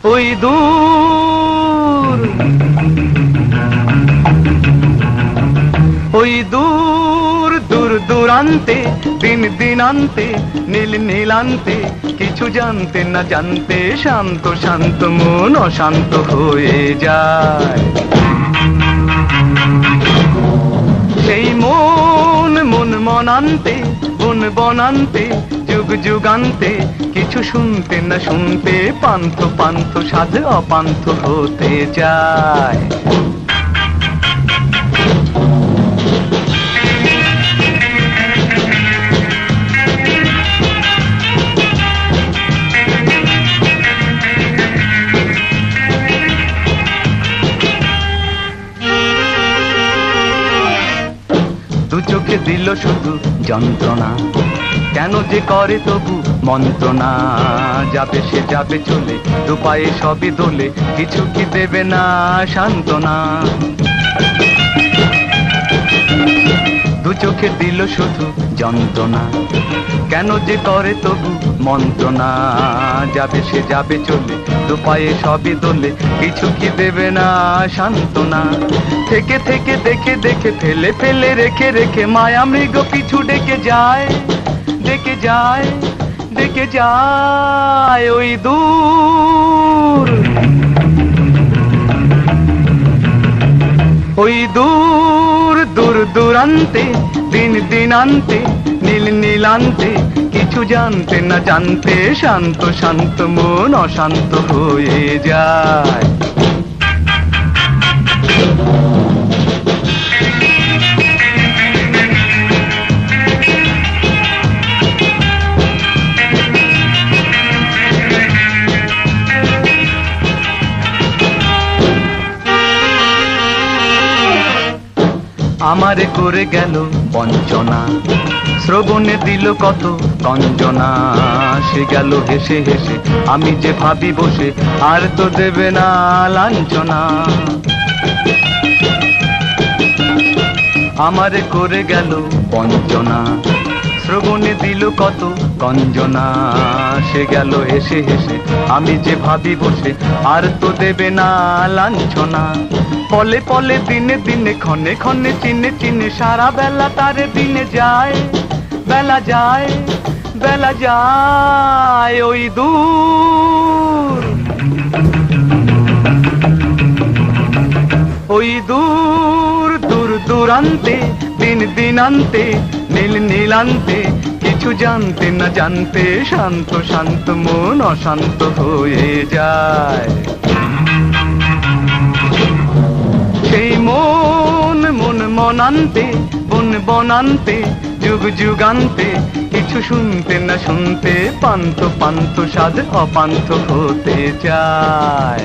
ওই দূর, ওই দূর দূর দূরান্তে, দিন দিনান্তে, নীল নীলান্তে, কিছু জানতে না জানতে শান্ত শান্ত মন অশান্ত হয়ে যায়। সেই মন মন মনান্তে, বন বনান্তে, যুগ যুগান্তে, কিছু শুনতে না শুনতে পান্থ পান্থ সাধ অপান্থ হতে যায়। দু চোখে দিল শুধু যন্ত্রণা, কেন যে করে তবু মন্ত্রণা। যাবে সে যাবে চলে, দু পায়ে সবই দোলে, কিছু কি দেবে না সান্ত্বনা। দু চোখে দিল শুধু যন্ত্রণা, কেন যে করে তবু মন্ত্রণা। যাবে সে যাবে চলে, দু পায়ে সবই দোলে, কিছু কি দেবে না সান্ত্বনা। থেকে থেকে দেখে দেখে, ফেলে ফেলে রেখে রেখে, মায়া মৃগ পিছু ডেকে যায়, ডেকে যায়, ডেকে যায়। ওই দূর, ওই দূর দূর দূরান্তে, দিন দিনান্তে, নীল নীলান্তে, কিছু জানতে না জানতে শান্ত শান্ত মন অশান্ত হয়ে যায়। আমারে করে গেল বঞ্চনা, শ্রবণে দিল কত কঞ্জনা। সে গেল হেসে হেসে, আমি যে ভাবি বসে, আর তো দেবে না লাঞ্ছনা। আমারে করে গেল বঞ্চনা, শ্রবণে দিল কত কঞ্জনা। সে গেল হেসে হেসে, আমি যে ভাবি বসে, আর তো দেবে না লাঞ্ছনা। পলে পলে দিনে দিনে, ক্ষণে ক্ষণে, চিনে চিনে, সারা বেলা তারে দিনে যায়, বেলা যায়, বেলা যায়। ওই দূর, ওই দূর দূর দূরান্তে, দিন দিনান্তে, নীল নীলান্তে, কিছু জানতে না জানতে শান্ত শান্ত মন অশান্ত হয়ে যায়। সেই মন মন মনান্তে, বন বনান্তে, যুগ যুগান্তে, কিছু শুনতে না শুনতে পান্থ পান্থ সাধ অপান্থ হতে যায়।